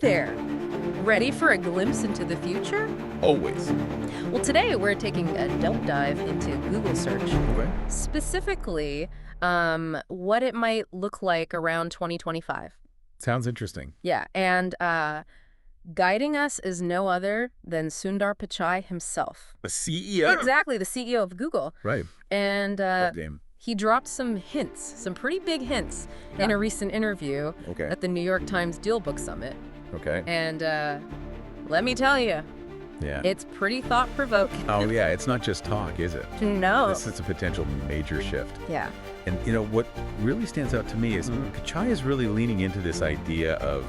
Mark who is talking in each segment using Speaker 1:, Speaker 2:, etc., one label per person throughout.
Speaker 1: there! Ready for a glimpse into the future?
Speaker 2: Always.
Speaker 1: Well, today we're taking a deep dive into Google search.
Speaker 2: Okay.
Speaker 1: Specifically, what it might look like around 2025.
Speaker 2: Sounds interesting.
Speaker 1: Yeah, and guiding us is no other than Sundar Pichai himself.
Speaker 2: The CEO?
Speaker 1: Exactly, the CEO of Google.
Speaker 2: Right.
Speaker 1: And
Speaker 2: Love Dame.
Speaker 1: he dropped some hints, some pretty big hints, in a recent interview
Speaker 2: Okay.
Speaker 1: at the New York Times Deal Book Summit.
Speaker 2: Okay.
Speaker 1: And let me tell you,
Speaker 2: Yeah.
Speaker 1: it's pretty thought-provoking.
Speaker 2: Oh, yeah. It's not just talk, is it?
Speaker 1: No.
Speaker 2: This is a potential major shift.
Speaker 1: Yeah.
Speaker 2: And, you know, what really stands out to me is Pichai is really leaning into this idea of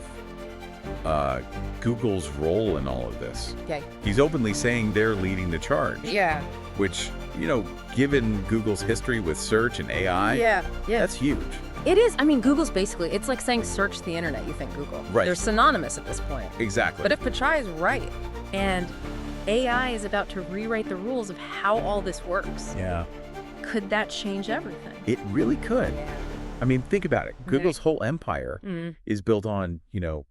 Speaker 2: Google's role in all of this.
Speaker 1: Okay.
Speaker 2: He's openly saying they're leading the charge.
Speaker 1: Yeah.
Speaker 2: Which, you know, given Google's history with search and AI,
Speaker 1: Yeah.
Speaker 2: that's huge.
Speaker 1: It is. I mean, Google's basically, it's like saying search the internet, you think Google.
Speaker 2: Right.
Speaker 1: They're synonymous at this point.
Speaker 2: Exactly.
Speaker 1: But if Pichai is right, and AI is about to rewrite the rules of how all this works,
Speaker 2: yeah,
Speaker 1: could that change everything?
Speaker 2: it really could. I mean, think about it. Google's whole empire
Speaker 1: Mm.
Speaker 2: is built on, you know,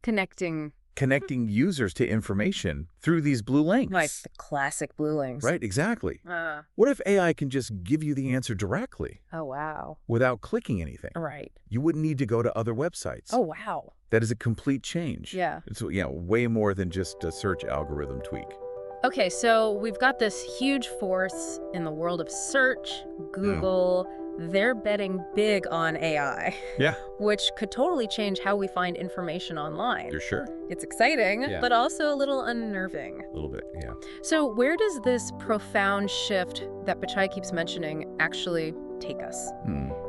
Speaker 1: Connecting,
Speaker 2: users to information through these blue links.
Speaker 1: like the classic blue links.
Speaker 2: Right, exactly.
Speaker 1: Uh,
Speaker 2: What if AI can just give you the answer directly
Speaker 1: oh, wow.
Speaker 2: without clicking anything?
Speaker 1: Right.
Speaker 2: You wouldn't need to go to other websites.
Speaker 1: Oh, wow.
Speaker 2: That is a complete change.
Speaker 1: Yeah.
Speaker 2: It's, you know, way more than just a search algorithm tweak.
Speaker 1: Okay, so we've got this huge force in the world of search. Google, they're betting big on AI,
Speaker 2: Yeah.
Speaker 1: which could totally change how we find information online.
Speaker 2: You're sure?
Speaker 1: It's exciting,
Speaker 2: Yeah.
Speaker 1: but also a little unnerving.
Speaker 2: A little bit, yeah.
Speaker 1: So where does this profound shift that Pichai keeps mentioning actually take us?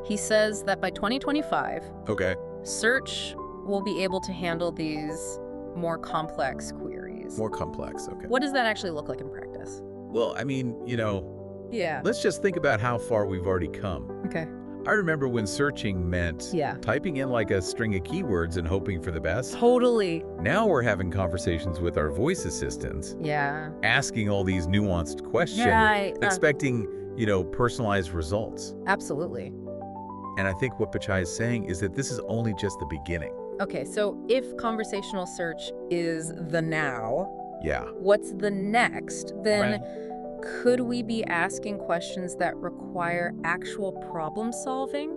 Speaker 1: He says that by 2025,
Speaker 2: Okay.
Speaker 1: search will be able to handle these more complex queries.
Speaker 2: More complex, okay.
Speaker 1: What does that actually look like in practice?
Speaker 2: Well, I mean, you know,
Speaker 1: Yeah.
Speaker 2: let's just think about how far we've already come.
Speaker 1: Okay.
Speaker 2: I remember when searching meant
Speaker 1: Yeah.
Speaker 2: typing in like a string of keywords and hoping for the best.
Speaker 1: Totally.
Speaker 2: Now we're having conversations with our voice assistants,
Speaker 1: Yeah.
Speaker 2: asking all these nuanced questions,
Speaker 1: Right.
Speaker 2: expecting, you know, personalized results.
Speaker 1: Absolutely.
Speaker 2: And I think what Pichai is saying is that this is only just the beginning.
Speaker 1: Okay, so if conversational search is the now,
Speaker 2: Yeah.
Speaker 1: what's the next? Then
Speaker 2: Right.
Speaker 1: could we be asking questions that require actual problem solving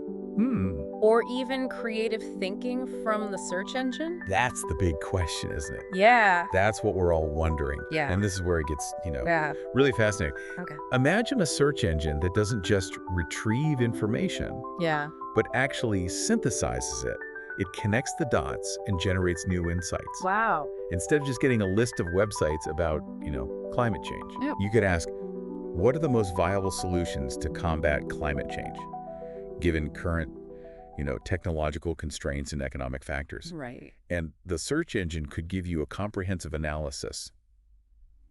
Speaker 1: or even creative thinking from the search engine?
Speaker 2: That's the big question, isn't it?
Speaker 1: Yeah.
Speaker 2: That's what we're all wondering.
Speaker 1: Yeah.
Speaker 2: And this is where it gets, you know,
Speaker 1: Yeah.
Speaker 2: really fascinating.
Speaker 1: Okay.
Speaker 2: Imagine a search engine that doesn't just retrieve information,
Speaker 1: Yeah.
Speaker 2: but actually synthesizes it. It connects the dots and generates new insights.
Speaker 1: Wow.
Speaker 2: Instead of just getting a list of websites about, you know, climate change,
Speaker 1: Yep.
Speaker 2: you could ask, what are the most viable solutions to combat climate change, given current, you know, technological constraints and economic factors?
Speaker 1: Right.
Speaker 2: And the search engine could give you a comprehensive analysis,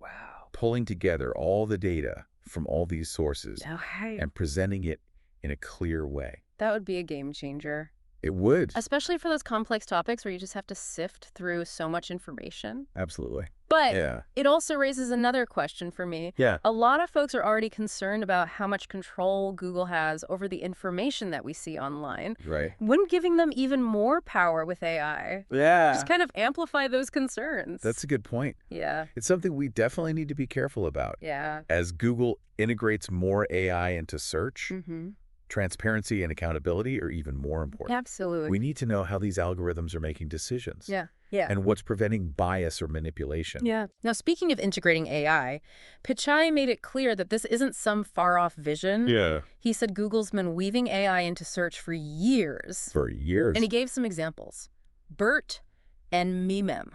Speaker 1: Wow.
Speaker 2: pulling together all the data from all these sources
Speaker 1: Okay.
Speaker 2: and presenting it in a clear way.
Speaker 1: That would be a game changer.
Speaker 2: It would.
Speaker 1: Especially for those complex topics where you just have to sift through so much information.
Speaker 2: Absolutely.
Speaker 1: But
Speaker 2: Yeah.
Speaker 1: it also raises another question for me.
Speaker 2: Yeah.
Speaker 1: A lot of folks are already concerned about how much control Google has over the information that we see online.
Speaker 2: Right.
Speaker 1: Wouldn't giving them even more power with AI
Speaker 2: Yeah.
Speaker 1: just kind of amplify those concerns?
Speaker 2: That's a good point.
Speaker 1: Yeah.
Speaker 2: It's something we definitely need to be careful about.
Speaker 1: Yeah.
Speaker 2: As Google integrates more AI into search,
Speaker 1: Mm-hmm.
Speaker 2: transparency and accountability are even more important.
Speaker 1: Absolutely.
Speaker 2: We need to know how these algorithms are making decisions.
Speaker 1: Yeah. Yeah.
Speaker 2: And what's preventing bias or manipulation.
Speaker 1: Yeah. Now, speaking of integrating AI, Pichai made it clear that this isn't some far-off vision.
Speaker 2: Yeah.
Speaker 1: He said Google's been weaving AI into search for years.
Speaker 2: For years.
Speaker 1: And he gave some examples. BERT and Memem.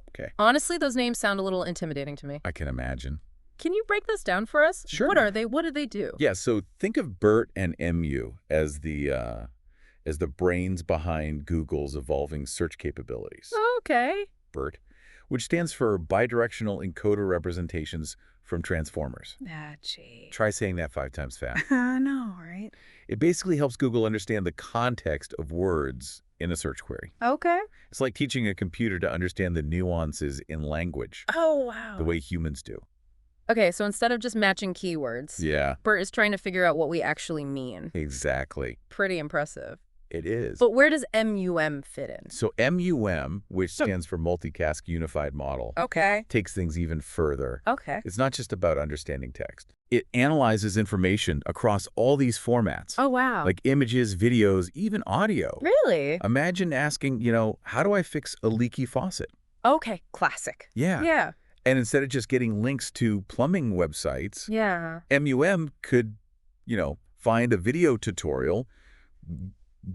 Speaker 2: Okay.
Speaker 1: Honestly, those names sound a little intimidating to me.
Speaker 2: I can imagine.
Speaker 1: Can you break this down for us?
Speaker 2: Sure.
Speaker 1: What are they? What do they do?
Speaker 2: Yeah, so think of BERT and MU as the brains behind Google's evolving search capabilities.
Speaker 1: Okay.
Speaker 2: BERT, which stands for bidirectional encoder representations from transformers.
Speaker 1: Ah, gee.
Speaker 2: Try saying that 5 times fast.
Speaker 1: I know, right?
Speaker 2: It basically helps Google understand the context of words in a search query.
Speaker 1: Okay.
Speaker 2: It's like teaching a computer to understand the nuances in language,
Speaker 1: Oh, wow.
Speaker 2: the way humans do.
Speaker 1: Okay, so instead of just matching keywords,
Speaker 2: Yeah,
Speaker 1: BERT is trying to figure out what we actually mean.
Speaker 2: exactly.
Speaker 1: Pretty impressive.
Speaker 2: It is.
Speaker 1: But where does MUM fit in?
Speaker 2: So MUM, which stands for Multitask Unified Model,
Speaker 1: Okay.
Speaker 2: takes things even further.
Speaker 1: Okay.
Speaker 2: It's not just about understanding text. It analyzes information across all these formats.
Speaker 1: Oh, wow.
Speaker 2: Like images, videos, even audio.
Speaker 1: Really?
Speaker 2: Imagine asking, how do I fix a leaky faucet?
Speaker 1: Okay. Classic.
Speaker 2: Yeah.
Speaker 1: Yeah.
Speaker 2: And instead of just getting links to plumbing websites,
Speaker 1: Yeah.
Speaker 2: MUM could, find a video tutorial,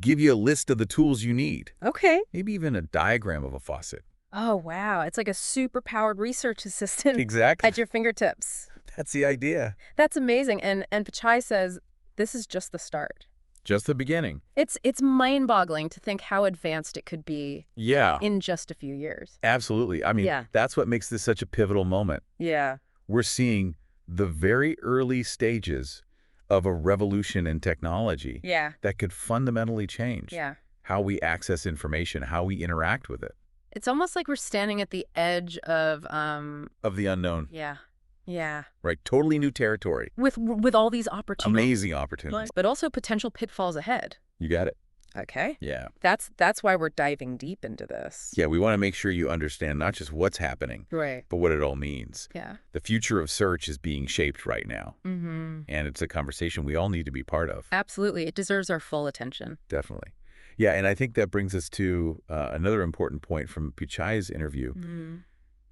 Speaker 2: give you a list of the tools you need.
Speaker 1: Okay.
Speaker 2: Maybe even a diagram of a faucet.
Speaker 1: Oh, wow. It's like a super-powered research assistant
Speaker 2: Exactly.
Speaker 1: at your fingertips.
Speaker 2: That's the idea.
Speaker 1: That's amazing. And Pichai says this is just the start.
Speaker 2: Just the beginning.
Speaker 1: It's mind-boggling to think how advanced it could be in just a few years.
Speaker 2: Absolutely. I mean, that's what makes this such a pivotal moment.
Speaker 1: Yeah.
Speaker 2: We're seeing the very early stages of a revolution in technology that could fundamentally change how we access information, how we interact with it.
Speaker 1: It's almost like we're standing at the edge of
Speaker 2: the unknown.
Speaker 1: Yeah. Yeah.
Speaker 2: Right. Totally new territory.
Speaker 1: With all these opportunities.
Speaker 2: Amazing opportunities.
Speaker 1: But also potential pitfalls ahead.
Speaker 2: You got it.
Speaker 1: Okay.
Speaker 2: Yeah.
Speaker 1: That's why we're diving deep into this.
Speaker 2: Yeah, we want to make sure you understand not just what's happening,
Speaker 1: right,
Speaker 2: but what it all means.
Speaker 1: Yeah.
Speaker 2: The future of search is being shaped right now. And it's a conversation we all need to be part of.
Speaker 1: Absolutely. It deserves our full attention.
Speaker 2: Definitely. Yeah, and I think that brings us to another important point from Pichai's interview.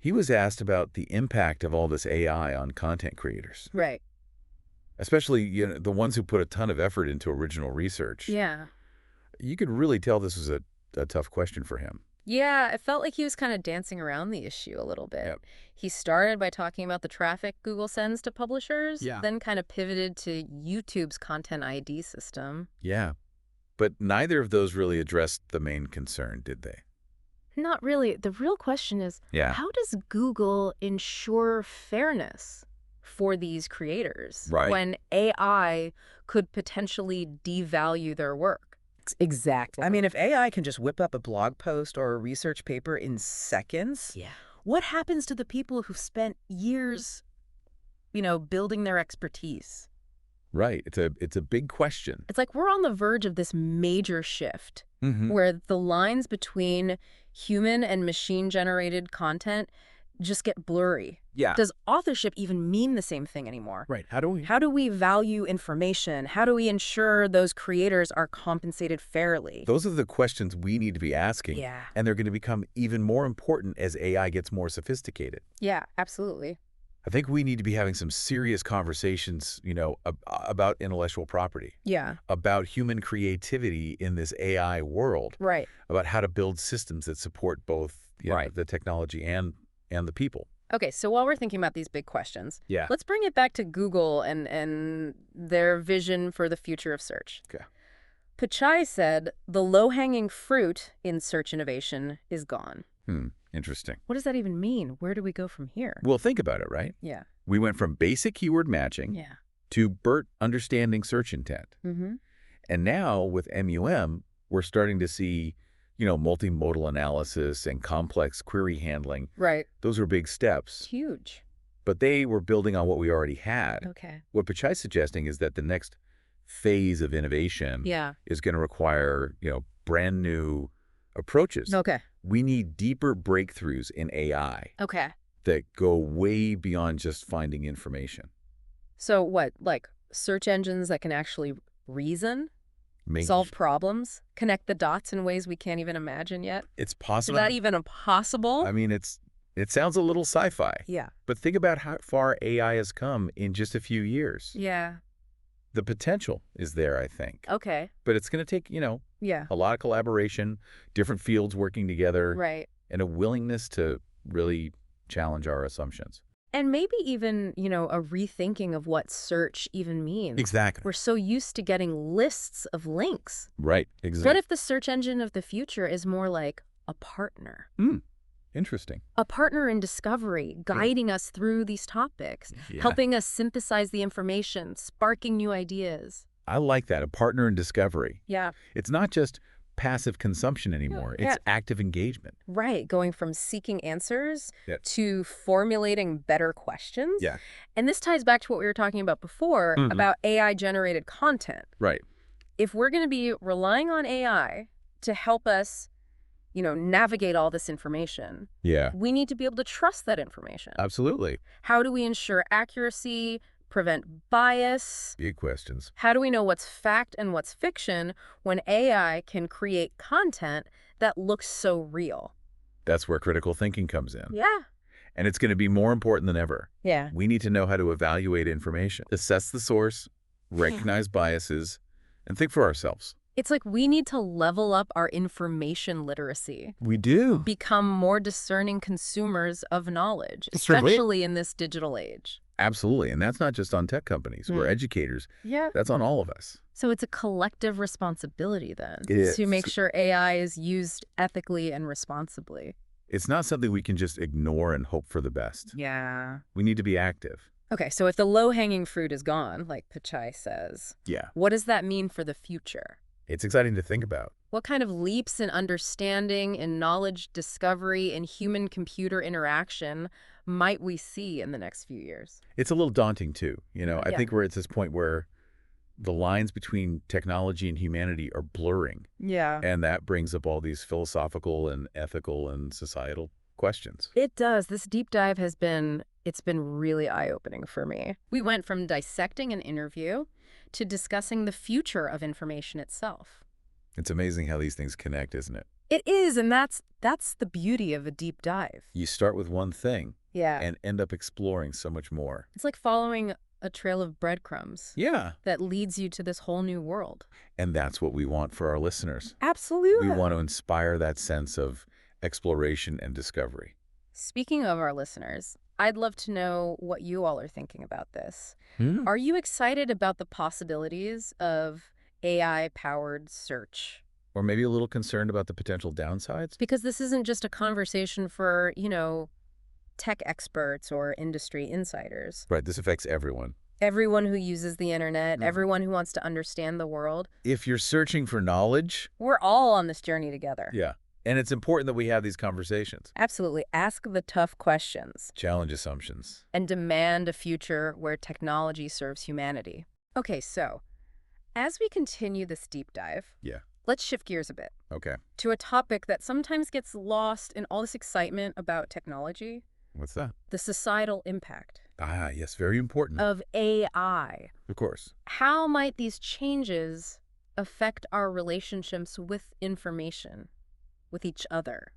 Speaker 2: He was asked about the impact of all this AI on content creators.
Speaker 1: Right.
Speaker 2: Especially the ones who put a ton of effort into original research.
Speaker 1: Yeah.
Speaker 2: You could really tell this was a tough question for him.
Speaker 1: Yeah, it felt like he was kind of dancing around the issue a little bit.
Speaker 2: Yep.
Speaker 1: He started by talking about the traffic Google sends to publishers, then kind of pivoted to YouTube's Content ID system.
Speaker 2: Yeah, but neither of those really addressed the main concern, did they?
Speaker 1: Not really. The real question is, how does Google ensure fairness for these creators when AI could potentially devalue their work?
Speaker 3: Exactly. I mean, if AI can just whip up a blog post or a research paper in seconds, what happens to the people who've spent years, building their expertise?
Speaker 2: Right. It's a big question.
Speaker 1: It's like we're on the verge of this major shift where the lines between human and machine-generated content just get blurry.
Speaker 3: Yeah.
Speaker 1: Does authorship even mean the same thing anymore?
Speaker 2: Right. How
Speaker 1: do we value information? How do we ensure those creators are compensated fairly?
Speaker 2: Those are the questions we need to be asking.
Speaker 1: Yeah.
Speaker 2: And they're going to become even more important as AI gets more sophisticated.
Speaker 1: Yeah, absolutely.
Speaker 2: I think we need to be having some serious conversations, about intellectual property.
Speaker 1: Yeah.
Speaker 2: About human creativity in this AI world.
Speaker 1: Right.
Speaker 2: About how to build systems that support both the technology and the people.
Speaker 1: Okay, so while we're thinking about these big questions,
Speaker 2: Yeah.
Speaker 1: let's bring it back to Google and their vision for the future of search.
Speaker 2: Okay.
Speaker 1: Pichai said the low-hanging fruit in search innovation is gone.
Speaker 2: Interesting.
Speaker 1: What does that even mean? Where do we go from here?
Speaker 2: Well, think about it, right?
Speaker 1: Yeah.
Speaker 2: We went from basic keyword matching to BERT understanding search intent. And now with MUM, we're starting to see, multimodal analysis and complex query handling.
Speaker 1: Right.
Speaker 2: Those were big steps.
Speaker 1: Huge.
Speaker 2: But they were building on what we already had.
Speaker 1: Okay.
Speaker 2: What Pichai's suggesting is that the next phase of innovation is going to require, brand new approaches.
Speaker 1: Okay.
Speaker 2: We need deeper breakthroughs in AI.
Speaker 1: Okay.
Speaker 2: That go way beyond just finding information.
Speaker 1: So what, like search engines that can actually reason, solve problems, connect the dots in ways we can't even imagine yet?
Speaker 2: It's possible.
Speaker 1: Is that even possible?
Speaker 2: I mean, it sounds a little sci-fi.
Speaker 1: Yeah.
Speaker 2: But think about how far AI has come in just a few years.
Speaker 1: Yeah.
Speaker 2: The potential is there, I think.
Speaker 1: Okay.
Speaker 2: But it's going to take, a lot of collaboration, different fields working together.
Speaker 1: Right.
Speaker 2: And a willingness to really challenge our assumptions.
Speaker 1: And maybe even, a rethinking of what search even means.
Speaker 2: Exactly.
Speaker 1: We're so used to getting lists of links.
Speaker 2: Right. Exactly.
Speaker 1: What if the search engine of the future is more like a partner?
Speaker 2: Interesting.
Speaker 1: A partner in discovery, guiding us through these topics, helping us synthesize the information, sparking new ideas.
Speaker 2: I like that, a partner in discovery.
Speaker 1: Yeah.
Speaker 2: It's not just passive consumption anymore. It's active engagement.
Speaker 1: Right, going from seeking answers to formulating better questions.
Speaker 2: Yeah.
Speaker 1: And this ties back to what we were talking about before, about AI-generated content.
Speaker 2: Right.
Speaker 1: if we're going to be relying on AI to help us, navigate all this information, we need to be able to trust that information.
Speaker 2: Absolutely.
Speaker 1: How do we ensure accuracy, prevent bias?
Speaker 2: Big questions.
Speaker 1: How do we know what's fact and what's fiction when AI can create content that looks so real?
Speaker 2: That's where critical thinking comes in.
Speaker 1: Yeah.
Speaker 2: And it's going to be more important than ever.
Speaker 1: Yeah.
Speaker 2: We need to know how to evaluate information, assess the source, recognize biases, and think for ourselves.
Speaker 1: It's like we need to level up our information literacy.
Speaker 2: We do.
Speaker 1: Become more discerning consumers of knowledge, especially in this digital age.
Speaker 2: Absolutely. And that's not just on tech companies. We're educators.
Speaker 1: Yeah.
Speaker 2: That's on all of us.
Speaker 1: So it's a collective responsibility then
Speaker 2: It
Speaker 1: to
Speaker 2: is.
Speaker 1: make sure AI is used ethically and responsibly.
Speaker 2: It's not something we can just ignore and hope for the best.
Speaker 1: Yeah.
Speaker 2: We need to be active.
Speaker 1: Okay, so if the low-hanging fruit is gone, like Pichai says, what does that mean for the future?
Speaker 2: It's exciting to think about.
Speaker 1: What kind of leaps in understanding, in knowledge discovery, in human-computer interaction might we see in the next few years?
Speaker 2: It's a little daunting, too. I think we're at this point where the lines between technology and humanity are blurring.
Speaker 1: Yeah.
Speaker 2: And that brings up all these philosophical and ethical and societal questions.
Speaker 1: It does. This deep dive it's been really eye-opening for me. We went from dissecting an interview to discussing the future of information itself.
Speaker 2: It's amazing how these things connect, isn't it?
Speaker 1: It is, and that's the beauty of a deep dive.
Speaker 2: You start with one thing
Speaker 1: Yeah.
Speaker 2: and end up exploring so much more.
Speaker 1: It's like following a trail of breadcrumbs.
Speaker 2: Yeah.
Speaker 1: That leads you to this whole new world.
Speaker 2: And that's what we want for our listeners.
Speaker 1: Absolutely.
Speaker 2: We want to inspire that sense of exploration and discovery.
Speaker 1: Speaking of our listeners, I'd love to know what you all are thinking about this. Are you excited about the possibilities of AI-powered search?
Speaker 2: Or maybe a little concerned about the potential downsides?
Speaker 1: Because this isn't just a conversation for, tech experts or industry insiders.
Speaker 2: Right, this affects everyone.
Speaker 1: Everyone who uses the internet, everyone who wants to understand the world.
Speaker 2: If you're searching for knowledge,
Speaker 1: we're all on this journey together.
Speaker 2: Yeah. And it's important that we have these conversations.
Speaker 1: Absolutely. Ask the tough questions.
Speaker 2: Challenge assumptions.
Speaker 1: And demand a future where technology serves humanity. Okay, so as we continue this deep dive, let's shift gears a bit.
Speaker 2: Okay.
Speaker 1: To a topic that sometimes gets lost in all this excitement about technology.
Speaker 2: What's that?
Speaker 1: The societal impact.
Speaker 2: Ah, yes, very important.
Speaker 1: Of AI.
Speaker 2: Of course.
Speaker 1: How might these changes affect our relationships with information, with each other,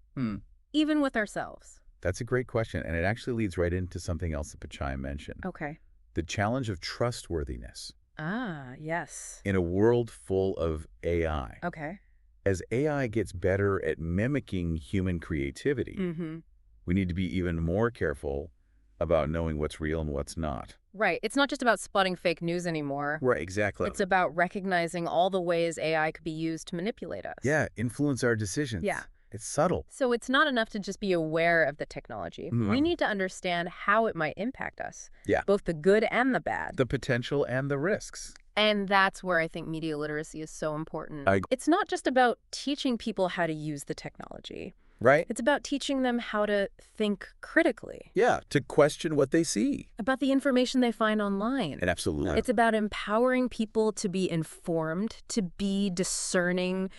Speaker 1: even with ourselves?
Speaker 2: That's a great question, and it actually leads right into something else that Pichai mentioned.
Speaker 1: Okay.
Speaker 2: The challenge of trustworthiness.
Speaker 1: Ah, yes.
Speaker 2: In a world full of AI.
Speaker 1: Okay.
Speaker 2: As AI gets better at mimicking human creativity, we need to be even more careful about knowing what's real and what's not.
Speaker 1: Right. It's not just about spotting fake news anymore.
Speaker 2: Right, exactly.
Speaker 1: It's about recognizing all the ways AI could be used to manipulate us.
Speaker 2: Yeah, influence our decisions.
Speaker 1: Yeah.
Speaker 2: It's subtle.
Speaker 1: So it's not enough to just be aware of the technology. We need to understand how it might impact us.
Speaker 2: Yeah.
Speaker 1: Both the good and the bad.
Speaker 2: The potential and the risks.
Speaker 1: And that's where I think media literacy is so important. It's not just about teaching people how to use the technology.
Speaker 2: Right.
Speaker 1: It's about teaching them how to think critically.
Speaker 2: Yeah, to question what they see.
Speaker 1: About the information they find online.
Speaker 2: And absolutely.
Speaker 1: It's about empowering people to be informed, to be discerning,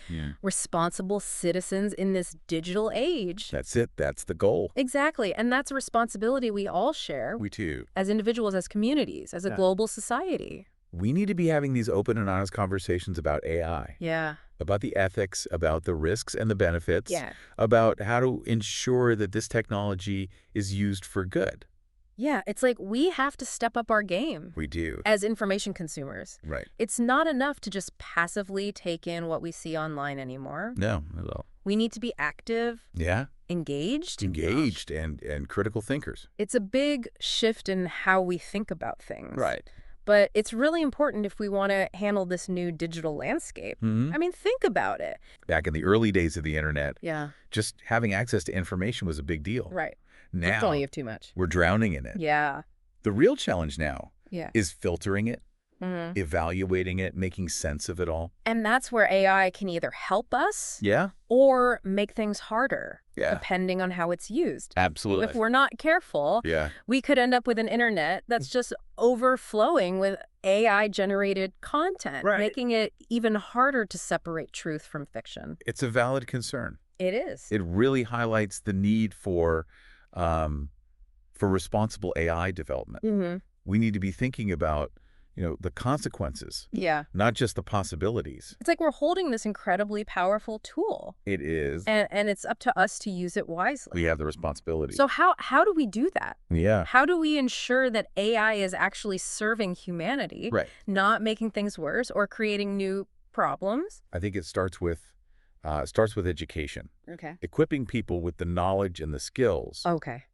Speaker 1: responsible citizens in this digital age.
Speaker 2: That's it. That's the goal.
Speaker 1: Exactly. And that's a responsibility we all share.
Speaker 2: We too.
Speaker 1: As individuals, as communities, as a global society.
Speaker 2: We need to be having these open and honest conversations about AI.
Speaker 1: Yeah.
Speaker 2: About the ethics, about the risks and the benefits, about how to ensure that this technology is used for good.
Speaker 1: Yeah, it's like we have to step up our game.
Speaker 2: We do.
Speaker 1: As information consumers.
Speaker 2: Right.
Speaker 1: It's not enough to just passively take in what we see online anymore.
Speaker 2: No, not at all.
Speaker 1: We need to be active.
Speaker 2: Yeah.
Speaker 1: Engaged.
Speaker 2: Engaged and critical thinkers.
Speaker 1: It's a big shift in how we think about things.
Speaker 2: Right.
Speaker 1: But it's really important if we want to handle this new digital landscape. I mean, think about it.
Speaker 2: Back in the early days of the internet,
Speaker 1: just
Speaker 2: having access to information was a big deal.
Speaker 1: Right.
Speaker 2: Now,
Speaker 1: it's only if too much.
Speaker 2: We're drowning in it.
Speaker 1: Yeah.
Speaker 2: The real challenge now is filtering it,
Speaker 1: Mm-hmm.
Speaker 2: evaluating it, making sense of it all.
Speaker 1: And that's where AI can either help us
Speaker 2: Yeah.
Speaker 1: or make things harder,
Speaker 2: Yeah.
Speaker 1: depending on how it's used.
Speaker 2: Absolutely.
Speaker 1: If we're not careful,
Speaker 2: Yeah.
Speaker 1: we could end up with an internet that's just overflowing with AI-generated content, making it even harder to separate truth from fiction.
Speaker 2: It's a valid concern.
Speaker 1: It is.
Speaker 2: It really highlights the need for responsible AI development. We need to be thinking about, the consequences.
Speaker 1: Yeah.
Speaker 2: Not just the possibilities.
Speaker 1: It's like we're holding this incredibly powerful tool.
Speaker 2: It is.
Speaker 1: And it's up to us to use it wisely.
Speaker 2: We have the responsibility.
Speaker 1: So how do we do that?
Speaker 2: Yeah.
Speaker 1: How do we ensure that AI is actually serving humanity, not making things worse or creating new problems?
Speaker 2: I think it starts with education.
Speaker 1: Okay.
Speaker 2: Equipping people with the knowledge and the skills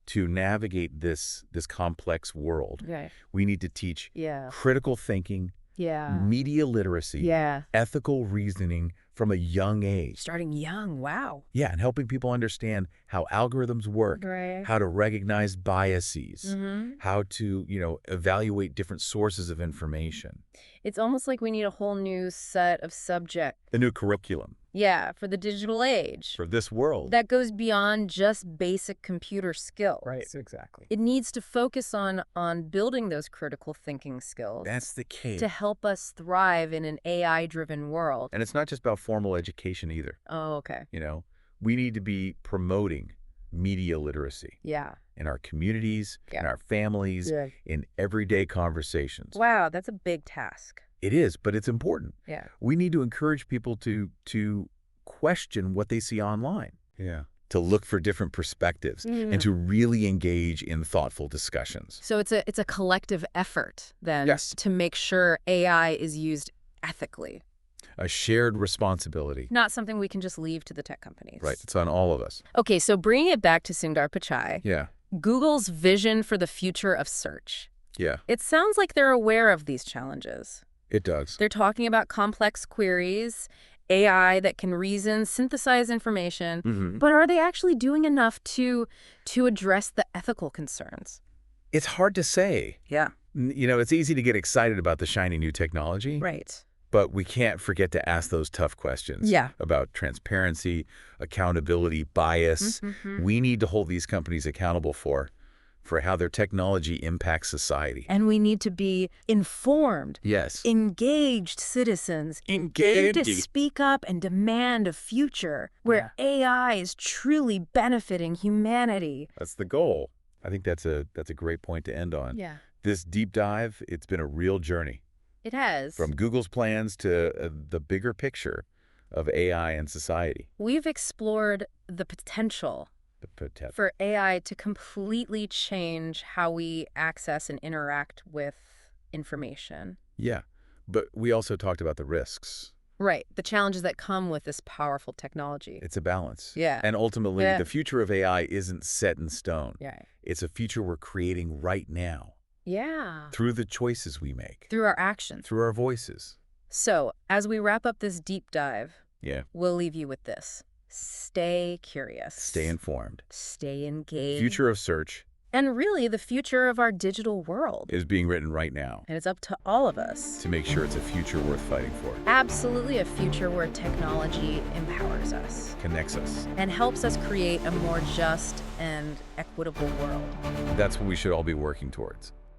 Speaker 2: to navigate this complex world.
Speaker 1: Right.
Speaker 2: We need to teach critical thinking, media literacy, ethical reasoning from a young age.
Speaker 1: Starting young, wow.
Speaker 2: Yeah, and helping people understand how algorithms work, how to recognize biases, how to, evaluate different sources of information.
Speaker 1: It's almost like we need a whole new set of subject.
Speaker 2: A new curriculum.
Speaker 1: Yeah, for the digital age.
Speaker 2: For this world.
Speaker 1: That goes beyond just basic computer skills.
Speaker 2: Right, exactly.
Speaker 1: It needs to focus on building those critical thinking skills.
Speaker 2: That's the key.
Speaker 1: To help us thrive in an AI-driven world.
Speaker 2: And it's not just about formal education either.
Speaker 1: Oh, okay.
Speaker 2: We need to be promoting media literacy.
Speaker 1: Yeah.
Speaker 2: In our communities, in our families, in everyday conversations.
Speaker 1: Wow, that's a big task.
Speaker 2: It is, but it's important.
Speaker 1: Yeah.
Speaker 2: We need to encourage people to question what they see online. Yeah. To look for different perspectives and to really engage in thoughtful discussions.
Speaker 1: So it's a collective effort then to make sure AI is used ethically.
Speaker 2: A shared responsibility.
Speaker 1: Not something we can just leave to the tech companies.
Speaker 2: Right. It's on all of us.
Speaker 1: Okay, so bringing it back to Sundar Pichai.
Speaker 2: Yeah.
Speaker 1: Google's vision for the future of search.
Speaker 2: Yeah.
Speaker 1: It sounds like they're aware of these challenges.
Speaker 2: It does.
Speaker 1: They're talking about complex queries, AI that can reason, synthesize information, but are they actually doing enough to address the ethical concerns?
Speaker 2: It's hard to say.
Speaker 1: Yeah.
Speaker 2: It's easy to get excited about the shiny new technology.
Speaker 1: Right.
Speaker 2: But we can't forget to ask those tough questions about transparency, accountability, bias. We need to hold these companies accountable for how their technology impacts society.
Speaker 1: And we need to be informed, engaged citizens, engaged to speak up and demand a future where AI is truly benefiting humanity.
Speaker 2: That's the goal. I think that's a great point to end on.
Speaker 1: Yeah.
Speaker 2: This deep dive, it's been a real journey.
Speaker 1: It has.
Speaker 2: From Google's plans to the bigger picture of AI and society.
Speaker 1: We've explored the potential for AI to completely change how we access and interact with information.
Speaker 2: Yeah, but we also talked about the risks.
Speaker 1: Right, the challenges that come with this powerful technology.
Speaker 2: It's a balance.
Speaker 1: Yeah.
Speaker 2: And ultimately, the future of AI isn't set in stone.
Speaker 1: Yeah.
Speaker 2: It's a future we're creating right now.
Speaker 1: Yeah.
Speaker 2: Through the choices we make.
Speaker 1: Through our actions.
Speaker 2: Through our voices.
Speaker 1: So, as we wrap up this deep dive, we'll leave you with this. Stay curious.
Speaker 2: Stay informed.
Speaker 1: Stay engaged.
Speaker 2: Future of search.
Speaker 1: And really, the future of our digital world
Speaker 2: is being written right now.
Speaker 1: And it's up to all of us
Speaker 2: to make sure it's a future worth fighting for.
Speaker 1: Absolutely a future where technology empowers us.
Speaker 2: Connects us.
Speaker 1: And helps us create a more just and equitable world.
Speaker 2: That's what we should all be working towards.